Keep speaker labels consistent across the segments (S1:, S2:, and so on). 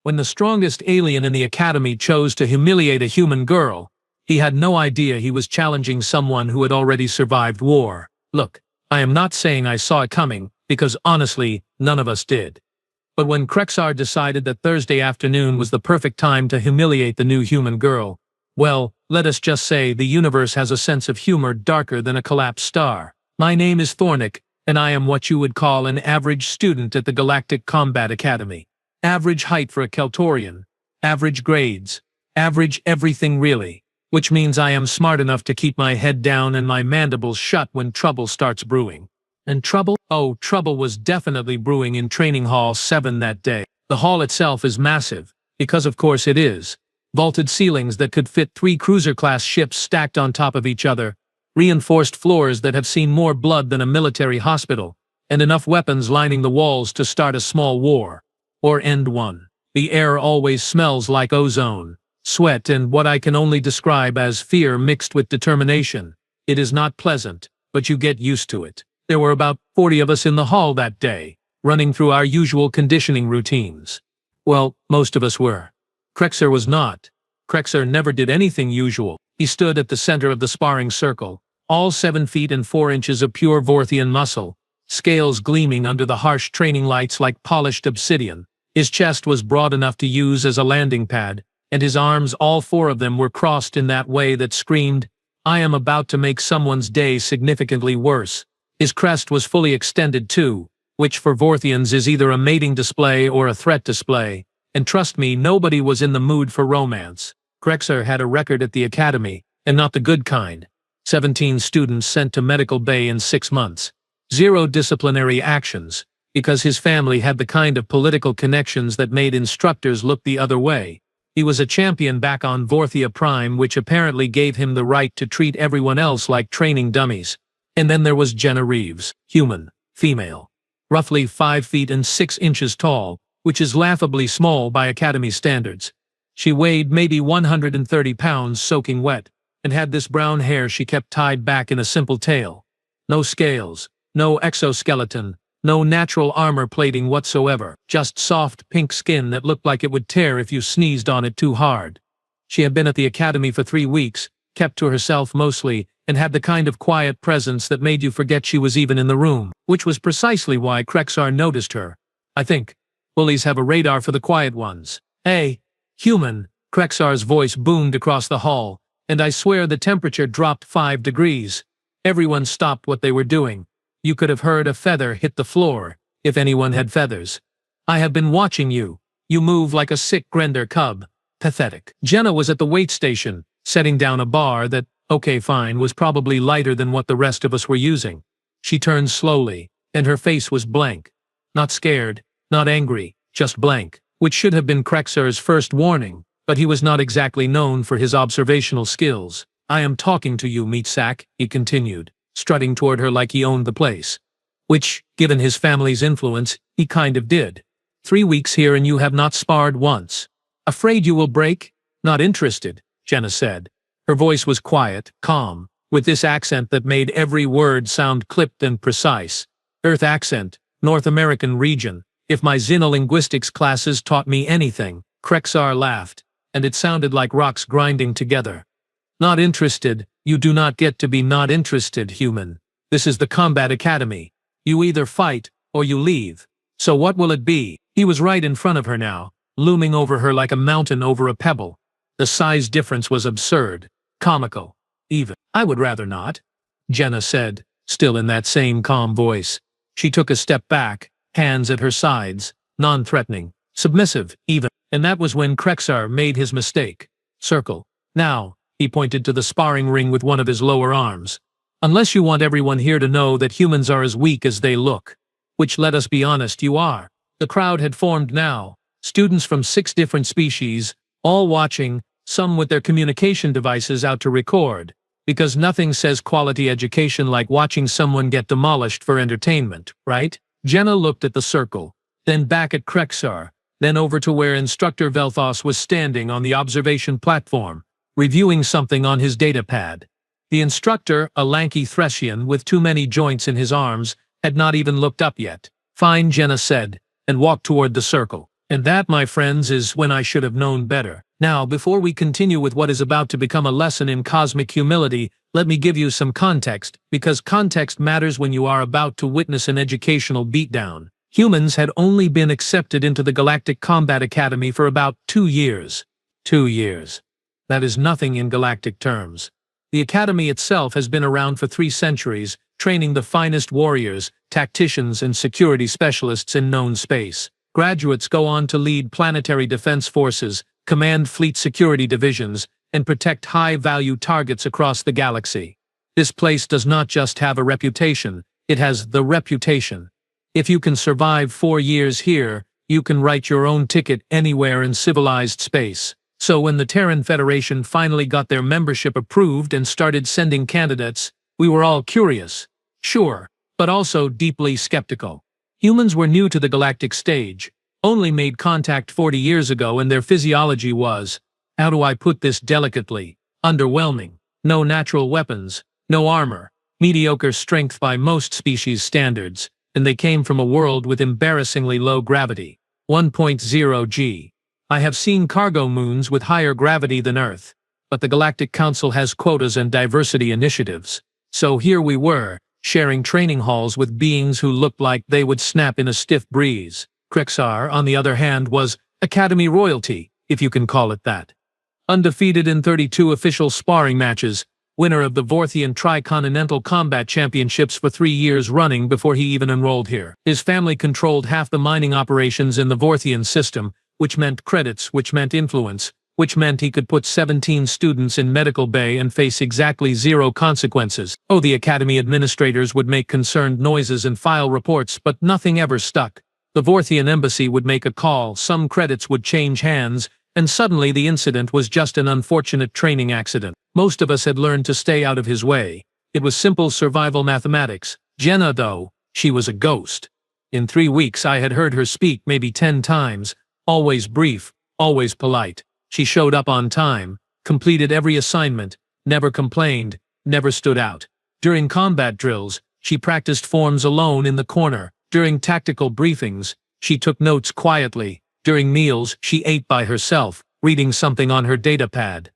S1: When the strongest alien in the academy chose to humiliate a human girl, he had no idea he was challenging someone who had already survived war. Look, I am not saying I saw it coming, because honestly, none of us did. But when Krexar decided that Thursday afternoon was the perfect time to humiliate the new human girl, well, let us just say the universe has a sense of humor darker than a collapsed star. My name is Thornick, and I am what you would call an average student at the Galactic Combat Academy. Average height for a Keltorian, average grades, average everything really, which means I am smart enough to keep my head down and my mandibles shut when trouble starts brewing. And trouble? Oh, trouble was definitely brewing in Training Hall 7 that day. The hall itself is massive, because of course it is. Vaulted ceilings that could fit 3 cruiser-class ships stacked on top of each other, reinforced floors that have seen more blood than a military hospital, and enough weapons lining the walls to start a small war. Or end one. The air always smells like ozone, sweat, and what I can only describe as fear mixed with determination. It is not pleasant, but you get used to it. There were about 40 of us in the hall that day, running through our usual conditioning routines. Well, most of us were. Krexar was not. Krexar never did anything usual. He stood at the center of the sparring circle, all 7 feet and 4 inches of pure Vorthian muscle, scales gleaming under the harsh training lights like polished obsidian. His chest was broad enough to use as a landing pad, and his arms, all 4 of them, were crossed in that way that screamed, "I am about to make someone's day significantly worse." His crest was fully extended too, which for Vorthians is either a mating display or a threat display, and trust me, nobody was in the mood for romance. Krexar had a record at the academy, and not the good kind. 17 students sent to medical bay in 6 months. 0 disciplinary actions, because his family had the kind of political connections that made instructors look the other way. He was a champion back on Vorthia Prime, which apparently gave him the right to treat everyone else like training dummies. And then there was Jenna Reeves, human, female, roughly 5 feet and 6 inches tall, which is laughably small by Academy standards. She weighed maybe 130 pounds soaking wet, and had this brown hair she kept tied back in a simple tail. No scales, no exoskeleton, no natural armor plating whatsoever, just soft pink skin that looked like it would tear if you sneezed on it too hard. She had been at the academy for 3 weeks, kept to herself mostly, and had the kind of quiet presence that made you forget she was even in the room, which was precisely why Krexar noticed her. I think bullies have a radar for the quiet ones. "Hey, human," Krexar's voice boomed across the hall, and I swear the temperature dropped 5 degrees. Everyone stopped what they were doing. You could have heard a feather hit the floor, if anyone had feathers. "I have been watching you. You move like a sick Grender cub. Pathetic." Jenna was at the weight station, setting down a bar that, okay fine, was probably lighter than what the rest of us were using. She turned slowly, and her face was blank. Not scared, not angry, just blank, which should have been Krexar's first warning, but he was not exactly known for his observational skills. "I am talking to you, meat sack," he continued, strutting toward her like he owned the place. Which, given his family's influence, he kind of did. 3 weeks here and you have not sparred once. "Afraid you will break?" "Not interested," Jenna said. Her voice was quiet, calm, with this accent that made every word sound clipped and precise. Earth accent, North American region. If my xenolinguistics classes taught me anything, Krexar laughed, and it sounded like rocks grinding together. "Not interested? You do not get to be not interested, human. This is the Combat Academy. You either fight, or you leave. So what will it be?" He was right in front of her now, looming over her like a mountain over a pebble. The size difference was absurd. Comical. Even. "I would rather not," Jenna said, still in that same calm voice. She took a step back, hands at her sides, non-threatening, submissive, even. And that was when Krexar made his mistake. "Circle. Now," he pointed to the sparring ring with one of his lower arms. "Unless you want everyone here to know that humans are as weak as they look. Which, let us be honest, you are." The crowd had formed now. Students from 6 different species, all watching, some with their communication devices out to record, because nothing says quality education like watching someone get demolished for entertainment, right? Jenna looked at the circle, then back at Krexar, then over to where Instructor Velthos was standing on the observation platform, reviewing something on his datapad. The instructor, a lanky Threscian with too many joints in his arms, had not even looked up yet. "Fine," Jenna said, and walked toward the circle. And that, my friends, is when I should have known better. Now, before we continue with what is about to become a lesson in cosmic humility, let me give you some context, because context matters when you are about to witness an educational beatdown. Humans had only been accepted into the Galactic Combat Academy for about 2 years. 2 years. That is nothing in galactic terms. The Academy itself has been around for 3 centuries, training the finest warriors, tacticians, and security specialists in known space. Graduates go on to lead planetary defense forces, command fleet security divisions, and protect high-value targets across the galaxy. This place does not just have a reputation, it has the reputation. If you can survive 4 years here, you can write your own ticket anywhere in civilized space. So when the Terran Federation finally got their membership approved and started sending candidates, we were all curious. Sure, but also deeply skeptical. Humans were new to the galactic stage, only made contact 40 years ago, and their physiology was, how do I put this delicately, underwhelming. No natural weapons, no armor, mediocre strength by most species standards, and they came from a world with embarrassingly low gravity. 1.0 g. I have seen cargo moons with higher gravity than Earth, but the Galactic Council has quotas and diversity initiatives. So here we were, sharing training halls with beings who looked like they would snap in a stiff breeze. Krexar, on the other hand, was Academy royalty, if you can call it that. Undefeated in 32 official sparring matches, winner of the Vorthian Tri-Continental Combat Championships for 3 years running before he even enrolled here. His family controlled half the mining operations in the Vorthian system, which meant credits, which meant influence, which meant he could put 17 students in medical bay and face exactly 0 consequences. Oh, the Academy administrators would make concerned noises and file reports, but nothing ever stuck. The Vorthian embassy would make a call, some credits would change hands, and suddenly the incident was just an unfortunate training accident. Most of us had learned to stay out of his way. It was simple survival mathematics. Jenna, though, she was a ghost. In 3 weeks I had heard her speak maybe 10 times, always brief, always polite. She showed up on time, completed every assignment, never complained, never stood out. During combat drills, she practiced forms alone in the corner. During tactical briefings, she took notes quietly. During meals, she ate by herself, reading something on her datapad.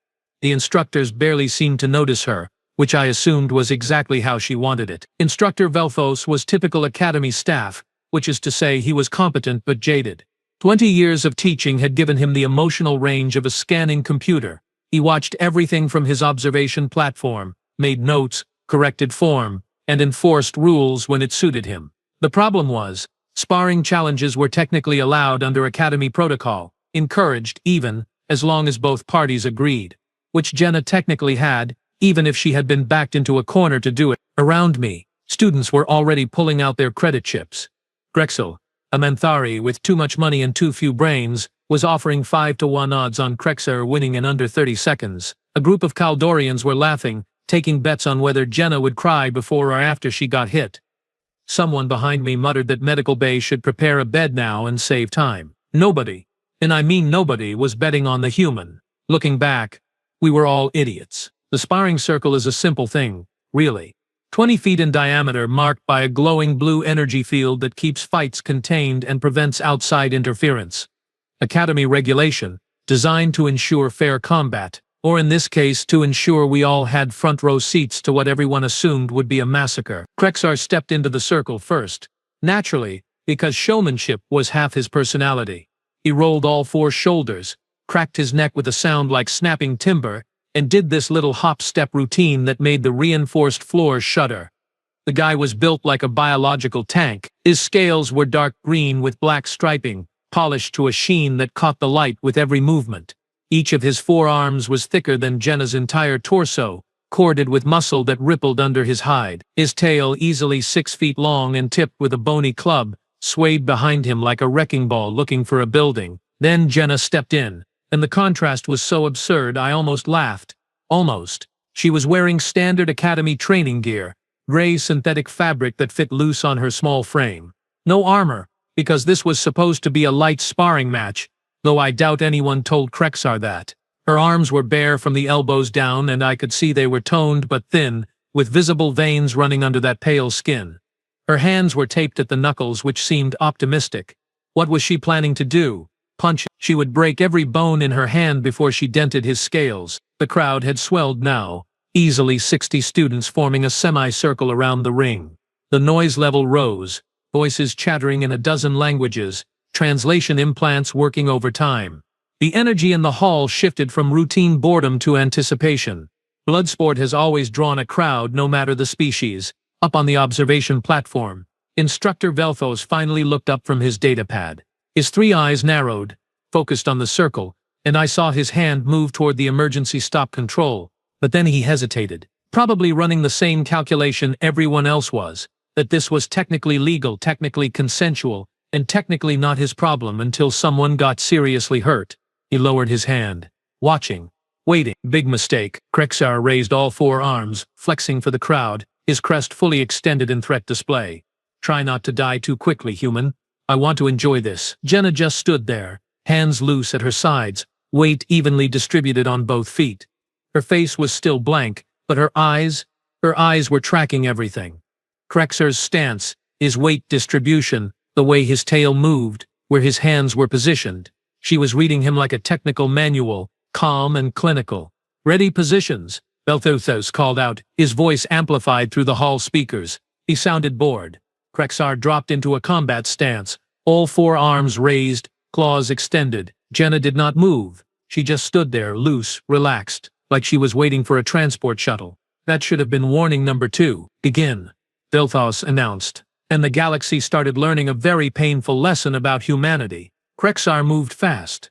S1: The instructors barely seemed to notice her, which I assumed was exactly how she wanted it. Instructor Velphos was typical Academy staff, which is to say he was competent but jaded. 20 years of teaching had given him the emotional range of a scanning computer. He watched everything from his observation platform, made notes, corrected form, and enforced rules when it suited him. The problem was, sparring challenges were technically allowed under Academy protocol, encouraged even, as long as both parties agreed, which Jenna technically had, even if she had been backed into a corner to do it. Around me, students were already pulling out their credit chips. Grexel, a Manthari with too much money and too few brains, was offering 5-to-1 odds on Krexar winning in under 30 seconds. A group of Kaldorians were laughing, taking bets on whether Jenna would cry before or after she got hit. Someone behind me muttered that Medical Bay should prepare a bed now and save time. Nobody, and I mean nobody, was betting on the human. Looking back, we were all idiots. The sparring circle is a simple thing, really. 20 feet in diameter, marked by a glowing blue energy field that keeps fights contained and prevents outside interference. Academy regulation, designed to ensure fair combat, or in this case to ensure we all had front row seats to what everyone assumed would be a massacre. Krexar stepped into the circle first, naturally, because showmanship was half his personality. He rolled all 4 shoulders, cracked his neck with a sound like snapping timber, and did this little hop-step routine that made the reinforced floors shudder. The guy was built like a biological tank. His scales were dark green with black striping, polished to a sheen that caught the light with every movement. Each of his forearms was thicker than Jenna's entire torso, corded with muscle that rippled under his hide. His tail, easily 6 feet long and tipped with a bony club, swayed behind him like a wrecking ball looking for a building. Then Jenna stepped in, and the contrast was so absurd I almost laughed. Almost. She was wearing standard Academy training gear, gray synthetic fabric that fit loose on her small frame. No armor, because this was supposed to be a light sparring match, though I doubt anyone told Krexar that. Her arms were bare from the elbows down, and I could see they were toned but thin, with visible veins running under that pale skin. Her hands were taped at the knuckles, which seemed optimistic. What was she planning to do? punch. She would break every bone in her hand before she dented his scales. The crowd had swelled now, easily 60 students forming a semicircle around the ring. The noise level rose, voices chattering in a dozen languages, translation implants working overtime. The energy in the hall shifted from routine boredom to anticipation. Bloodsport has always drawn a crowd no matter the species. Up on the observation platform, Instructor Velthos finally looked up from his datapad. His 3 eyes narrowed, focused on the circle, and I saw his hand move toward the emergency stop control. But then he hesitated, probably running the same calculation everyone else was, that this was technically legal, technically consensual, and technically not his problem until someone got seriously hurt. He lowered his hand, watching, waiting. Big mistake. Krexar raised all 4 arms, flexing for the crowd, his crest fully extended in threat display. Try not to die too quickly, human. I want to enjoy this. Jenna just stood there, hands loose at her sides, weight evenly distributed on both feet. Her face was still blank, but her eyes were tracking everything. Krexar's stance, his weight distribution, the way his tail moved, where his hands were positioned. She was reading him like a technical manual, calm and clinical. Ready positions, Velthos called out, his voice amplified through the hall speakers. He sounded bored. Krexar dropped into a combat stance, all 4 arms raised, claws extended. Jenna did not move. She just stood there, loose, relaxed, like she was waiting for a transport shuttle. That should have been warning number 2. Begin, Velthos announced, and the galaxy started learning a very painful lesson about humanity. Krexar moved fast.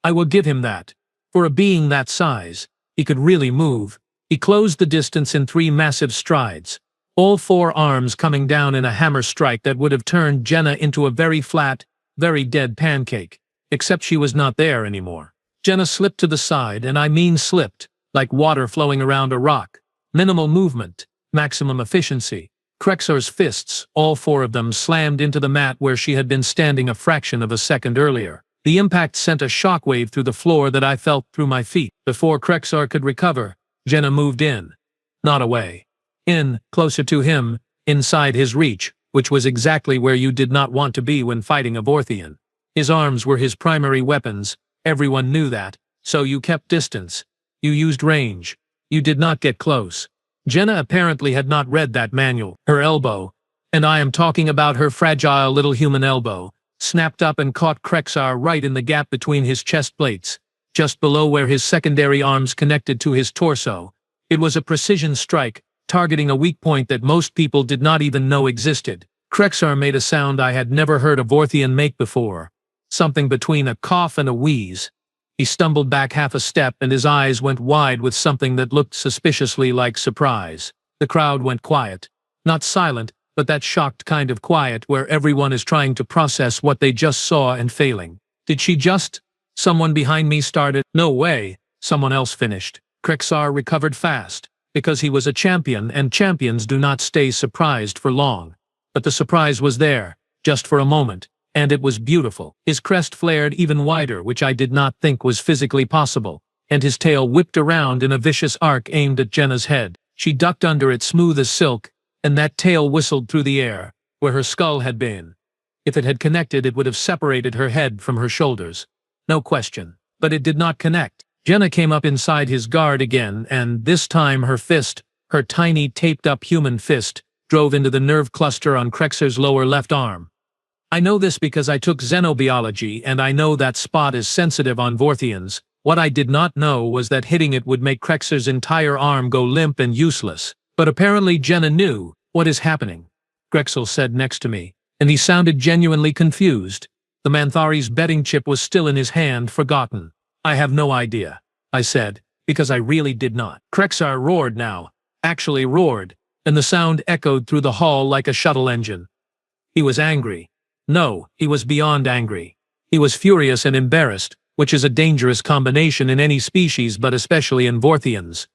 S1: I will give him that. For a being that size, he could really move. He closed the distance in 3 massive strides, all 4 arms coming down in a hammer strike that would have turned Jenna into a very flat, very dead pancake, except she was not there anymore. Jenna slipped to the side, and I mean slipped, like water flowing around a rock. Minimal movement, maximum efficiency. Krexar's fists, all 4 of them, slammed into the mat where she had been standing a fraction of a second earlier. The impact sent a shockwave through the floor that I felt through my feet. Before Krexar could recover, Jenna moved in. Not away. In, closer to him, inside his reach, which was exactly where you did not want to be when fighting a Vorthian. His arms were his primary weapons, everyone knew that, so you kept distance. You used range. You did not get close. Jenna apparently had not read that manual. Her elbow, and I am talking about her fragile little human elbow, snapped up and caught Krexar right in the gap between his chest plates, just below where his secondary arms connected to his torso. It was a precision strike, targeting a weak point that most people did not even know existed. Krexar made a sound I had never heard a Vorthian make before, something between a cough and a wheeze. He stumbled back half a step and his eyes went wide with something that looked suspiciously like surprise. The crowd went quiet. Not silent, but that shocked kind of quiet where everyone is trying to process what they just saw and failing. Did she just? Someone behind me started. No way. Someone else finished. Krexar recovered fast, because he was a champion and champions do not stay surprised for long. But the surprise was there, just for a moment, and it was beautiful. His crest flared even wider, which I did not think was physically possible, and his tail whipped around in a vicious arc aimed at Jenna's head. She ducked under it smooth as silk, and that tail whistled through the air, where her skull had been. If it had connected, it would have separated her head from her shoulders. No question. But it did not connect. Jenna came up inside his guard again, and this time her fist, her tiny taped-up human fist, drove into the nerve cluster on Krexar's lower left arm. I know this because I took xenobiology, and I know that spot is sensitive on Vorthians. What I did not know was that hitting it would make Krexar's entire arm go limp and useless. But apparently Jenna knew. What is happening? Krexel said next to me, and he sounded genuinely confused. The Manthari's betting chip was still in his hand, forgotten. I have no idea, I said, because I really did not. Krexar roared now, actually roared, and the sound echoed through the hall like a shuttle engine. He was angry. No, he was beyond angry. He was furious and embarrassed, which is a dangerous combination in any species but especially in Vorthians.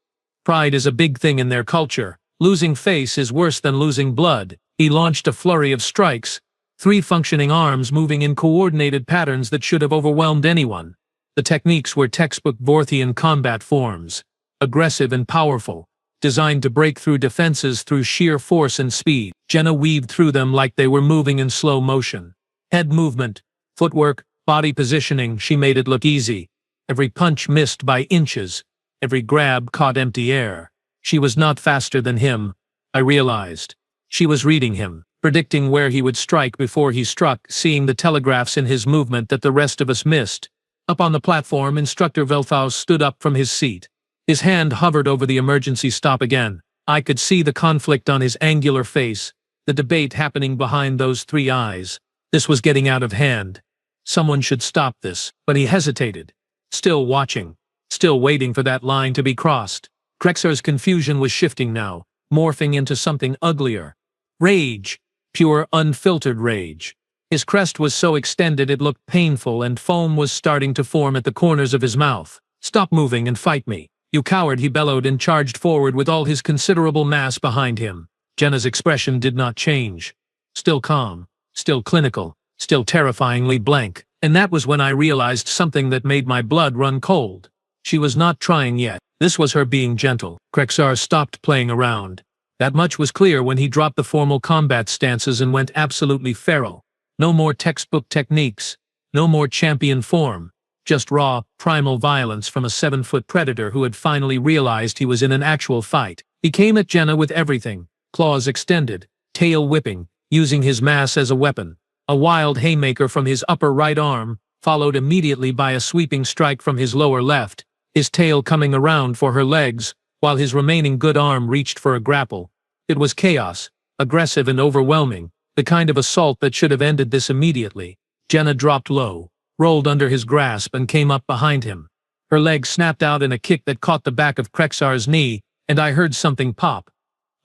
S1: Pride is a big thing in their culture. Losing face is worse than losing blood. He launched a flurry of strikes, 3 functioning arms moving in coordinated patterns that should have overwhelmed anyone. The techniques were textbook Vorthian combat forms, aggressive and powerful, designed to break through defenses through sheer force and speed. Jenna weaved through them like they were moving in slow motion. Head movement, footwork, Body positioning, she made it look easy. Every punch missed by inches. Every grab caught empty air. She was not faster than him, I realized. She was reading him, predicting where he would strike before he struck, seeing the telegraphs in his movement that the rest of us missed. Up on the platform, Instructor Velthaus stood up from his seat. His hand hovered over the emergency stop again. I could see the conflict on his angular face, the debate happening behind those three eyes. This was getting out of hand. Someone should stop this, but he hesitated. Still watching. Still waiting for that line to be crossed. Krexar's confusion was shifting now, morphing into something uglier. Rage. Pure, unfiltered rage. His crest was so extended it looked painful, and foam was starting to form at the corners of his mouth. "Stop moving and fight me, you coward," he bellowed and charged forward with all his considerable mass behind him. Jenna's expression did not change. Still calm, still clinical, still terrifyingly blank. And that was when I realized something that made my blood run cold. She was not trying yet. This was her being gentle. Krexar stopped playing around. That much was clear when he dropped the formal combat stances and went absolutely feral. No more textbook techniques. No more champion form. Just raw, primal violence from a 7-foot predator who had finally realized he was in an actual fight. He came at Jenna with everything. Claws extended, tail whipping, using his mass as a weapon. A wild haymaker from his upper right arm, followed immediately by a sweeping strike from his lower left, his tail coming around for her legs, while his remaining good arm reached for a grapple. It was chaos, aggressive and overwhelming, the kind of assault that should have ended this immediately. Jenna dropped low, rolled under his grasp and came up behind him. Her leg snapped out in a kick that caught the back of Krexar's knee, and I heard something pop.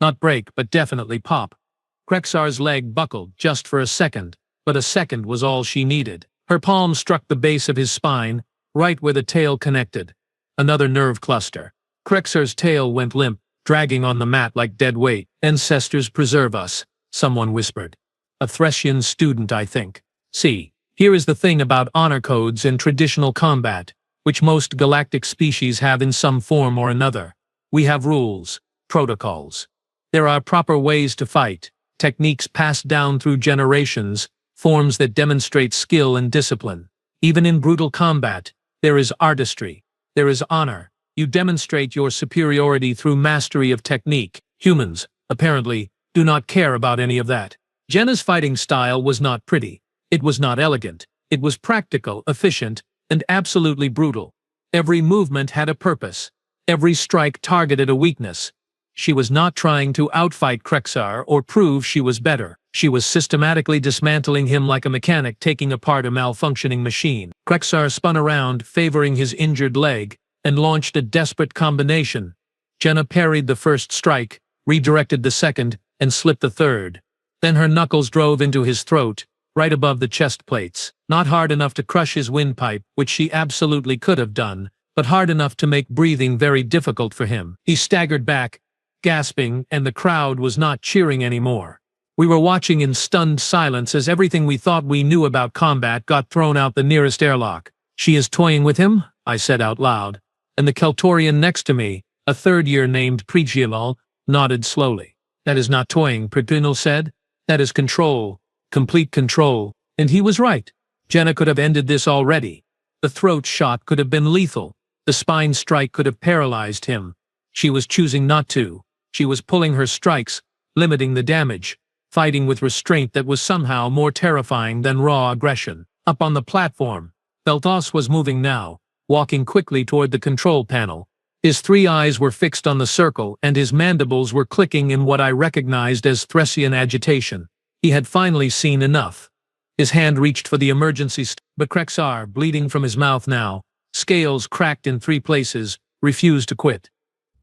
S1: Not break, but definitely pop. Krexar's leg buckled just for a second, but a second was all she needed. Her palm struck the base of his spine, right where the tail connected. Another nerve cluster. Krexar's tail went limp, dragging on the mat like dead weight. "Ancestors preserve us," someone whispered. "A Threscian student, I think." See, here is the thing about honor codes in traditional combat, which most galactic species have in some form or another. We have rules, protocols. There are proper ways to fight, techniques passed down through generations, forms that demonstrate skill and discipline. Even in brutal combat, there is artistry. There is honor. You demonstrate your superiority through mastery of technique. Humans, apparently, do not care about any of that. Jenna's fighting style was not pretty. It was not elegant. It was practical, efficient, and absolutely brutal. Every movement had a purpose. Every strike targeted a weakness. She was not trying to outfight Krexar or prove she was better. She was systematically dismantling him like a mechanic taking apart a malfunctioning machine. Krexar spun around, favoring his injured leg, and launched a desperate combination. Jenna parried the first strike, redirected the second, and slipped the third. Then her knuckles drove into his throat, right above the chest plates. Not hard enough to crush his windpipe, which she absolutely could have done, but hard enough to make breathing very difficult for him. He staggered back, gasping, and the crowd was not cheering anymore. We were watching in stunned silence as everything we thought we knew about combat got thrown out the nearest airlock. "She is toying with him?" I said out loud, and the Keltorian next to me, a third-year named Prigialal, nodded slowly. "That is not toying," Pritunal said. "That is control, complete control." And he was right. Jenna could have ended this already. The throat shot could have been lethal. The spine strike could have paralyzed him. She was choosing not to. She was pulling her strikes, limiting the damage, fighting with restraint that was somehow more terrifying than raw aggression. Up on the platform, Velthaus was moving now, walking quickly toward the control panel. His three eyes were fixed on the circle, and his mandibles were clicking in what I recognized as Threscian agitation. He had finally seen enough. His hand reached for the emergency but Krexar, bleeding from his mouth now, scales cracked in 3 places, refused to quit.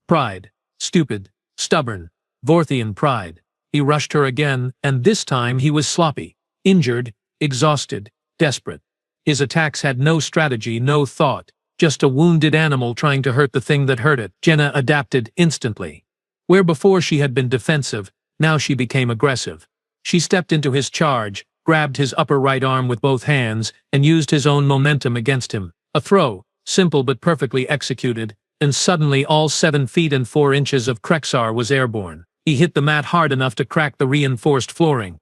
S1: Pride. Stupid. Stubborn. Vorthian pride. He rushed her again, and this time he was sloppy, injured, exhausted, desperate. His attacks had no strategy, no thought, just a wounded animal trying to hurt the thing that hurt it. Jenna adapted instantly. Where before she had been defensive, now she became aggressive. She stepped into his charge, grabbed his upper right arm with both hands, and used his own momentum against him. A throw, simple but perfectly executed, and suddenly all 7 feet and 4 inches of Krexar was airborne. He hit the mat hard enough to crack the reinforced flooring.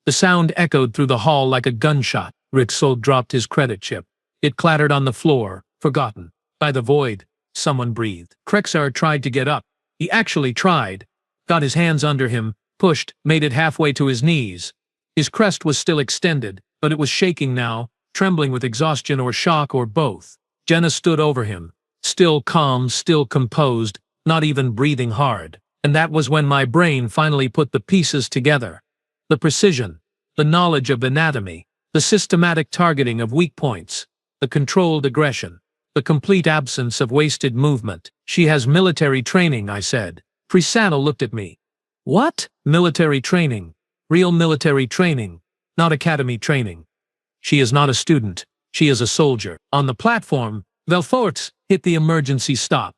S1: The sound echoed through the hall like a gunshot. Rixel dropped his credit chip. It clattered on the floor, forgotten. By the void, someone breathed. Krexar tried to get up. He actually tried. Got his hands under him, pushed, made it halfway to his knees. His crest was still extended, but it was shaking now, trembling with exhaustion or shock or both. Jenna stood over him, still calm, still composed, not even breathing hard. And that was when my brain finally put the pieces together. The precision, the knowledge of anatomy, the systematic targeting of weak points, the controlled aggression, the complete absence of wasted movement. She has military training, I said. Prisano looked at me. What? Military training. Real military training, not academy training. She is not a student. She is a soldier. On the platform, Velforts hit the emergency stop.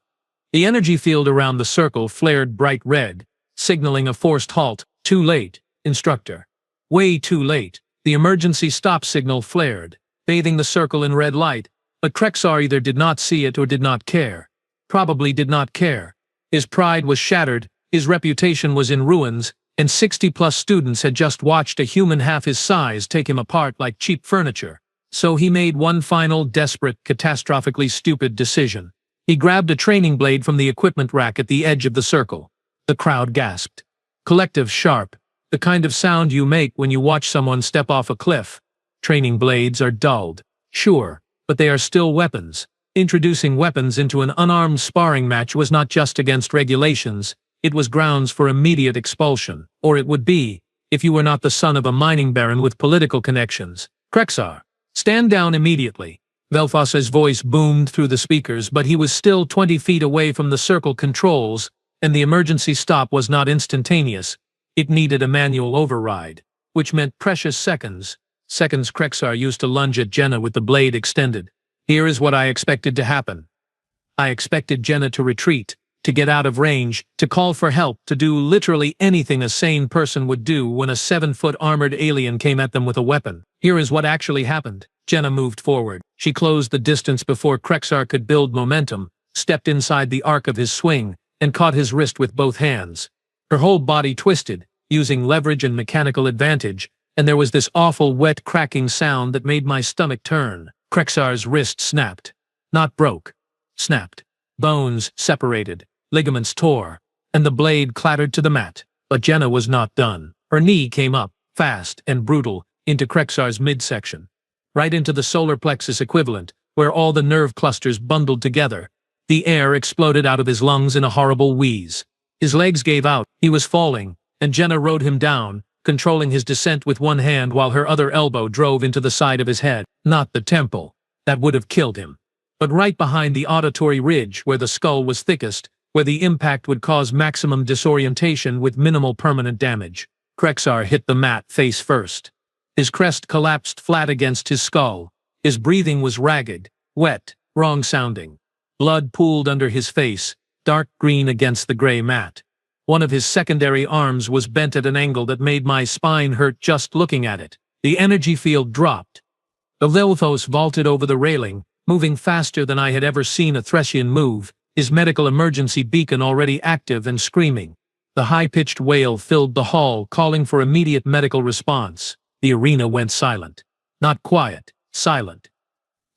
S1: The energy field around the circle flared bright red, signaling a forced halt. Too late, Instructor. Way too late. The emergency stop signal flared, bathing the circle in red light, but Krexar either did not see it or did not care. Probably did not care. His pride was shattered, his reputation was in ruins, and 60-plus students had just watched a human half his size take him apart like cheap furniture. So he made one final, desperate, catastrophically stupid decision. He grabbed a training blade from the equipment rack at the edge of the circle. The crowd gasped. Collective sharp. The kind of sound you make when you watch someone step off a cliff. Training blades are dulled. Sure, but they are still weapons. Introducing weapons into an unarmed sparring match was not just against regulations, it was grounds for immediate expulsion. Or it would be, if you were not the son of a mining baron with political connections. Krexar, stand down immediately. Velfas's voice boomed through the speakers, but he was still 20 feet away from the circle controls, and the emergency stop was not instantaneous. It needed a manual override, which meant precious seconds. Seconds Krexar used to lunge at Jenna with the blade extended. Here is what I expected to happen. I expected Jenna to retreat, to get out of range, to call for help, to do literally anything a sane person would do when a 7-foot armored alien came at them with a weapon. Here is what actually happened. Jenna moved forward. She closed the distance before Krexar could build momentum, stepped inside the arc of his swing, and caught his wrist with both hands. Her whole body twisted, using leverage and mechanical advantage, and there was this awful wet cracking sound that made my stomach turn. Krexar's wrist snapped. Not broke. Snapped. Bones separated. Ligaments tore. And the blade clattered to the mat. But Jenna was not done. Her knee came up, fast and brutal, into Krexar's midsection. Right into the solar plexus equivalent, where all the nerve clusters bundled together. The air exploded out of his lungs in a horrible wheeze. His legs gave out, he was falling, and Jenna rode him down, controlling his descent with one hand while her other elbow drove into the side of his head. Not the temple. That would have killed him. But right behind the auditory ridge, where the skull was thickest, where the impact would cause maximum disorientation with minimal permanent damage. Krexar hit the mat face first. His crest collapsed flat against his skull. His breathing was ragged, wet, wrong-sounding. Blood pooled under his face, dark green against the gray mat. One of his secondary arms was bent at an angle that made my spine hurt just looking at it. The energy field dropped. The Velthos vaulted over the railing, moving faster than I had ever seen a Threscian move, his medical emergency beacon already active and screaming. The high-pitched wail filled the hall, calling for immediate medical response. The arena went silent. Not quiet, silent.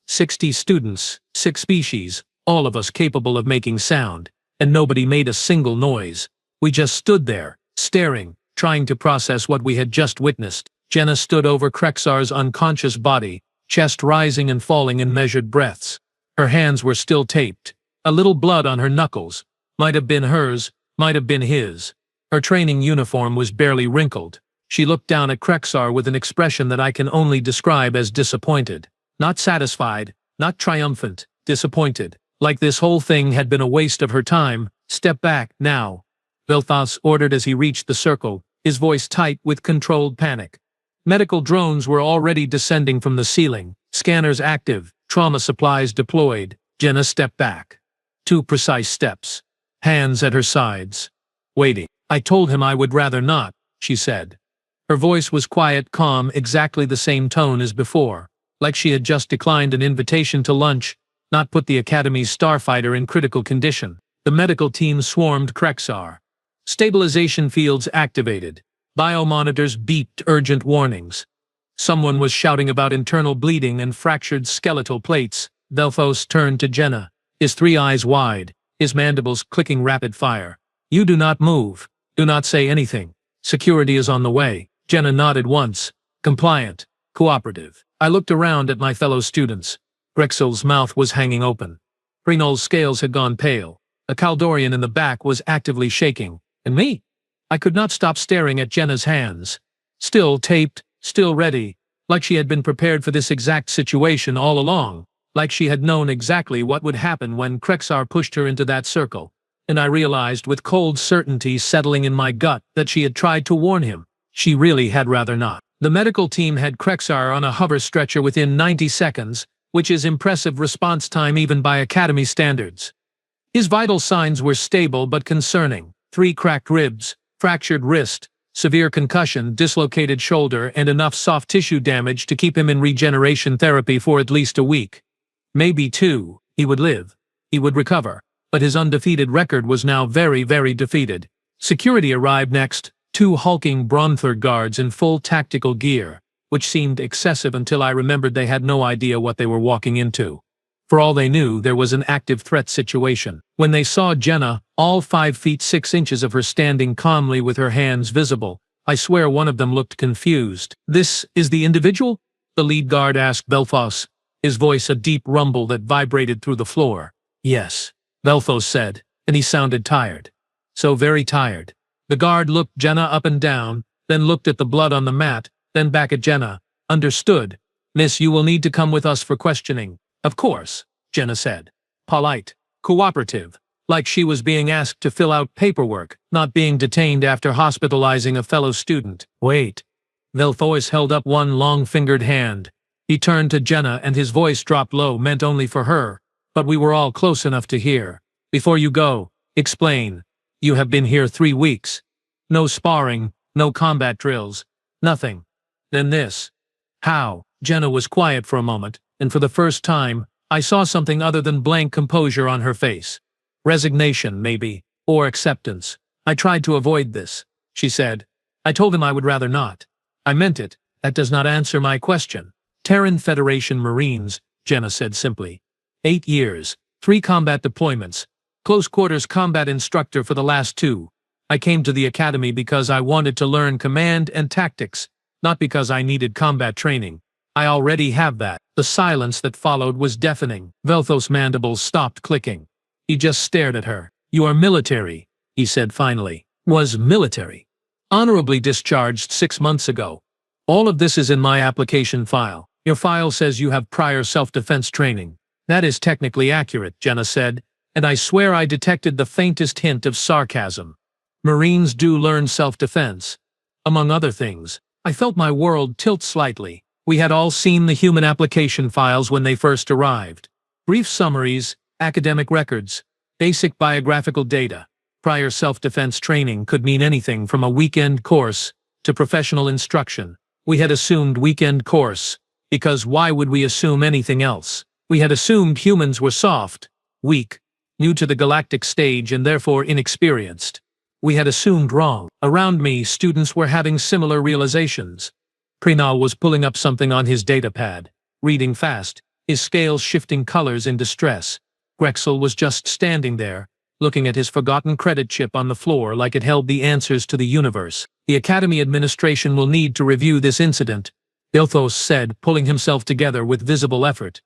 S1: 60 students, 6 species, all of us capable of making sound, and nobody made a single noise. We just stood there, staring, trying to process what we had just witnessed. Jenna stood over Krexar's unconscious body, chest rising and falling in measured breaths. Her hands were still taped. A little blood on her knuckles. Might have been hers, might have been his. Her training uniform was barely wrinkled. She looked down at Krexar with an expression that I can only describe as disappointed. Not satisfied, not triumphant, disappointed. Like this whole thing had been a waste of her time. Step back, now. Velthas ordered as he reached the circle, his voice tight with controlled panic. Medical drones were already descending from the ceiling, scanners active, trauma supplies deployed. Jenna stepped back. 2 precise steps. Hands at her sides. Waiting. I told him I would rather not, she said. Her voice was quiet, calm, exactly the same tone as before, like she had just declined an invitation to lunch, not put the Academy's starfighter in critical condition. The medical team swarmed Krexar. Stabilization fields activated. Biomonitors beeped urgent warnings. Someone was shouting about internal bleeding and fractured skeletal plates. Velthos turned to Jenna, his three eyes wide, his mandibles clicking rapid fire. You do not move. Do not say anything. Security is on the way. Jenna nodded once. Compliant. Cooperative. I looked around at my fellow students. Grexel's mouth was hanging open. Prenol's scales had gone pale. A Kaldorian in the back was actively shaking. And me? I could not stop staring at Jenna's hands. Still taped, still ready, like she had been prepared for this exact situation all along, like she had known exactly what would happen when Krexar pushed her into that circle. And I realized with cold certainty settling in my gut that she had tried to warn him. She really had rather not. The medical team had Krexar on a hover stretcher within 90 seconds, which is impressive response time even by Academy standards. His vital signs were stable but concerning. 3 cracked ribs, fractured wrist, severe concussion, dislocated shoulder, and enough soft tissue damage to keep him in regeneration therapy for at least a week. Maybe 2, he would live. He would recover. But his undefeated record was now very, very defeated. Security arrived next, 2 hulking Bronthor guards in full tactical gear, which seemed excessive until I remembered they had no idea what they were walking into. For all they knew, there was an active threat situation. When they saw Jenna, all 5 feet 6 inches of her standing calmly with her hands visible, I swear one of them looked confused. This is the individual? The lead guard asked Velthos, his voice a deep rumble that vibrated through the floor. Yes, Velthos said, and he sounded tired. So very tired. The guard looked Jenna up and down, then looked at the blood on the mat, then back at Jenna. Understood. Miss, you will need to come with us for questioning. Of course, Jenna said. Polite. Cooperative. Like she was being asked to fill out paperwork, not being detained after hospitalizing a fellow student. Wait. Velthos held up one long-fingered hand. He turned to Jenna and his voice dropped low, meant only for her, but we were all close enough to hear. Before you go, explain. You have been here 3 weeks. No sparring, no combat drills, nothing. Then this. How? Jenna was quiet for a moment, and for the first time, I saw something other than blank composure on her face. Resignation, maybe, or acceptance. I tried to avoid this, she said. I told him I would rather not. I meant it. That does not answer my question. Terran Federation Marines, Jenna said simply. 8 years, 3 combat deployments, close quarters combat instructor for the last 2. I came to the academy because I wanted to learn command and tactics, not because I needed combat training. I already have that. The silence that followed was deafening. Velthos' mandibles stopped clicking. He just stared at her. You are military, he said finally. Was military. Honorably discharged 6 months ago. All of this is in my application file. Your file says you have prior self-defense training. That is technically accurate, Jenna said, and I swear I detected the faintest hint of sarcasm. Marines do learn self-defense. Among other things, I felt my world tilt slightly. We had all seen the human application files when they first arrived. Brief summaries, academic records, basic biographical data. Prior self-defense training could mean anything from a weekend course to professional instruction. We had assumed weekend course, because why would we assume anything else? We had assumed humans were soft, weak, new to the galactic stage and therefore inexperienced. We had assumed wrong. Around me, students were having similar realizations. Prenal was pulling up something on his datapad, reading fast, his scales shifting colors in distress. Grexel was just standing there, looking at his forgotten credit chip on the floor like it held the answers to the universe. The Academy administration will need to review this incident, Velthos said, pulling himself together with visible effort.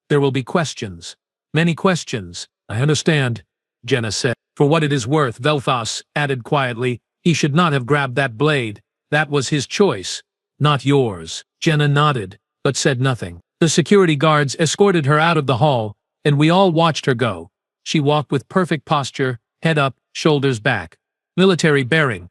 S1: There will be questions. Many questions. I understand, Jenna said. For what it is worth, Velthos added quietly, he should not have grabbed that blade. That was his choice, not yours. Jenna nodded, but said nothing. The security guards escorted her out of the hall, and we all watched her go. She walked with perfect posture, head up, shoulders back. Military bearing.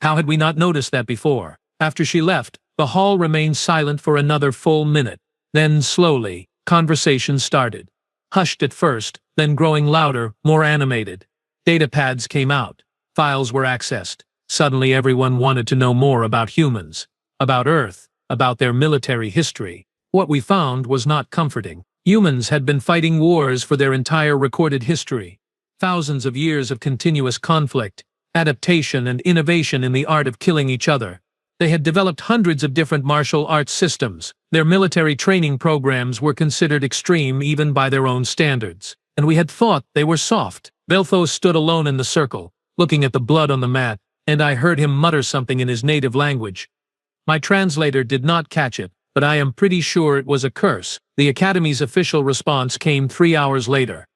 S1: How had we not noticed that before? After she left, the hall remained silent for another full minute. Then, slowly, conversation started. Hushed at first, then growing louder, more animated. Datapads came out. Files were accessed. Suddenly everyone wanted to know more about humans, about Earth, about their military history. What we found was not comforting. Humans had been fighting wars for their entire recorded history. Thousands of years of continuous conflict, adaptation and innovation in the art of killing each other. They had developed hundreds of different martial arts systems. Their military training programs were considered extreme even by their own standards. And we had thought they were soft. Belthos stood alone in the circle, looking at the blood on the mat, and I heard him mutter something in his native language. My translator did not catch it, but I am pretty sure it was a curse. The Academy's official response came 3 hours later.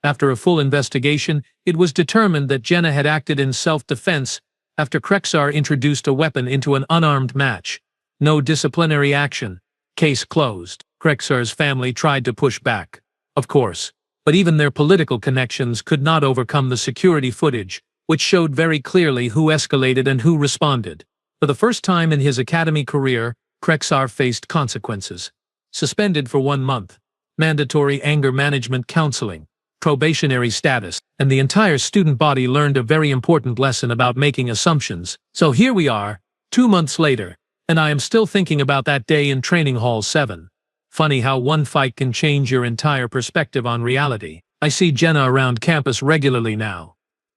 S1: After a full investigation, it was determined that Jenna had acted in self-defense after Krexar introduced a weapon into an unarmed match. No disciplinary action. Case closed. Krexar's family tried to push back, of course, but even their political connections could not overcome the security footage, which showed very clearly who escalated and who responded. For the first time in his academy career, Krexar faced consequences. Suspended for 1 month, mandatory anger management counseling, probationary status, and the entire student body learned a very important lesson about making assumptions. So here we are, 2 months later, and I am still thinking about that day in Training Hall 7. Funny how one fight can change your entire perspective on reality. I see Jenna around campus regularly now.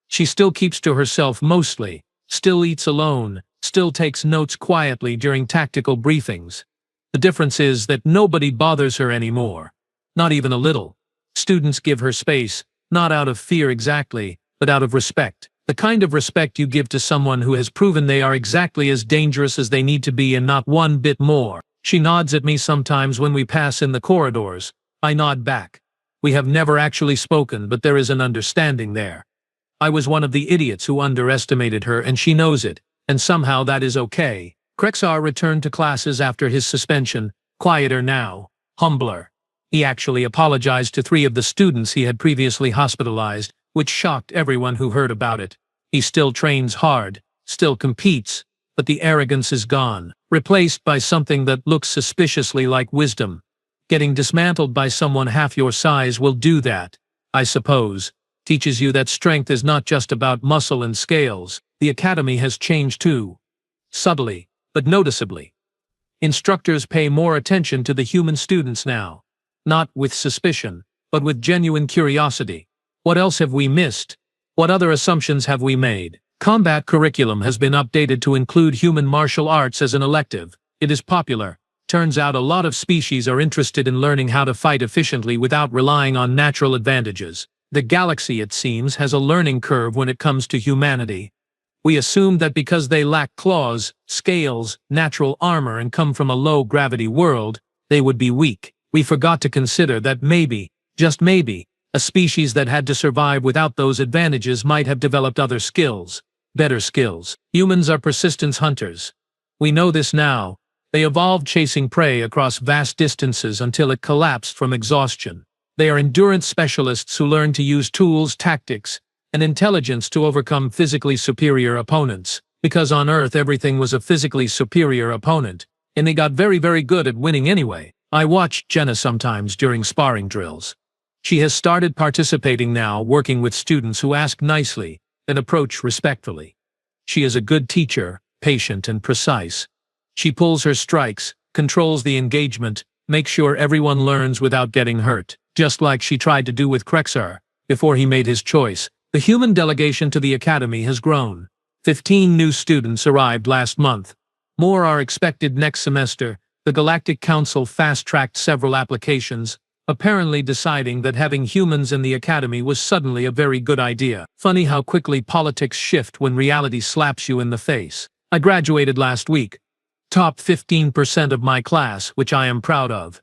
S1: She still keeps to herself mostly, still eats alone, still takes notes quietly during tactical briefings. The difference is that nobody bothers her anymore. Not even a little. Students give her space, not out of fear exactly, but out of respect. The kind of respect you give to someone who has proven they are exactly as dangerous as they need to be and not one bit more. She nods at me sometimes when we pass in the corridors. I nod back. We have never actually spoken, but there is an understanding there. I was one of the idiots who underestimated her, and she knows it, and somehow that is okay. Krexar returned to classes after his suspension, quieter now, humbler. He actually apologized to 3 of the students he had previously hospitalized, which shocked everyone who heard about it. He still trains hard, still competes, but the arrogance is gone, replaced by something that looks suspiciously like wisdom. Getting dismantled by someone half your size will do that, I suppose. Teaches you that strength is not just about muscle and scales. The academy has changed too. Subtly, but noticeably. Instructors pay more attention to the human students now. Not with suspicion, but with genuine curiosity. What else have we missed? What other assumptions have we made? Combat curriculum has been updated to include human martial arts as an elective. It is popular. Turns out a lot of species are interested in learning how to fight efficiently without relying on natural advantages. The galaxy, it seems, has a learning curve when it comes to humanity. We assume that because they lack claws, scales, natural armor and come from a low-gravity world, they would be weak. We forgot to consider that maybe, just maybe, a species that had to survive without those advantages might have developed other skills, better skills. Humans are persistence hunters. We know this now. They evolved chasing prey across vast distances until it collapsed from exhaustion. They are endurance specialists who learn to use tools, tactics, and intelligence to overcome physically superior opponents. Because on Earth everything was a physically superior opponent, and they got very, very good at winning anyway. I watch Jenna sometimes during sparring drills. She has started participating now, working with students who ask nicely and approach respectfully. She is a good teacher, patient and precise. She pulls her strikes, controls the engagement, makes sure everyone learns without getting hurt, just like she tried to do with Krexar before he made his choice. The human delegation to the academy has grown. 15 new students arrived last month. More are expected next semester. The Galactic Council fast-tracked several applications, apparently deciding that having humans in the academy was suddenly a very good idea. Funny how quickly politics shift when reality slaps you in the face. I graduated last week. Top 15% of my class, which I am proud of.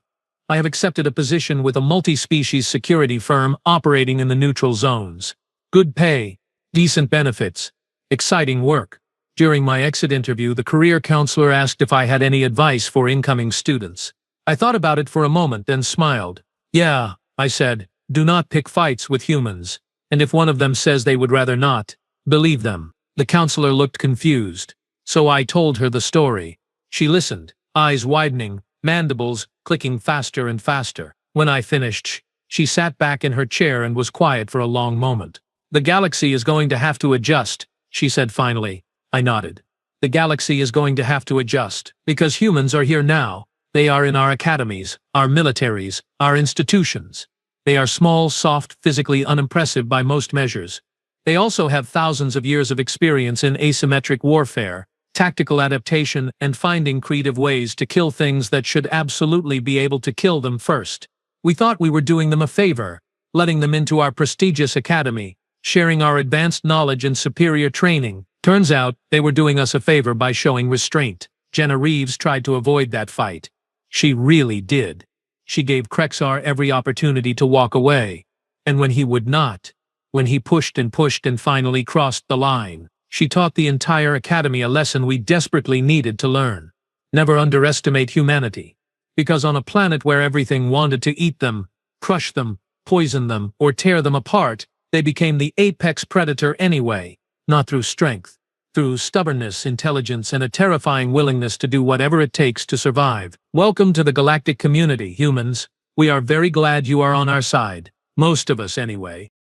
S1: I have accepted a position with a multi-species security firm operating in the neutral zones. Good pay, decent benefits, exciting work. During my exit interview, the career counselor asked if I had any advice for incoming students. I thought about it for a moment, then smiled. Yeah, I said, do not pick fights with humans. And if one of them says they would rather not, believe them. The counselor looked confused. So I told her the story. She listened, eyes widening, mandibles clicking faster and faster. When I finished, she sat back in her chair and was quiet for a long moment. The galaxy is going to have to adjust, she said finally. I nodded. The galaxy is going to have to adjust, because humans are here now. They are in our academies, our militaries, our institutions. They are small, soft, physically unimpressive by most measures. They also have thousands of years of experience in asymmetric warfare, tactical adaptation, and finding creative ways to kill things that should absolutely be able to kill them first. We thought we were doing them a favor, letting them into our prestigious academy, sharing our advanced knowledge and superior training. Turns out, they were doing us a favor by showing restraint. Jenna Reeves tried to avoid that fight. She really did. She gave Krexar every opportunity to walk away. And when he would not, when he pushed and finally crossed the line, she taught the entire academy a lesson we desperately needed to learn. Never underestimate humanity. Because on a planet where everything wanted to eat them, crush them, poison them, or tear them apart, they became the apex predator anyway, not through strength, through stubbornness, intelligence, and a terrifying willingness to do whatever it takes to survive. Welcome to the galactic community, humans. We are very glad you are on our side. Most of us, anyway.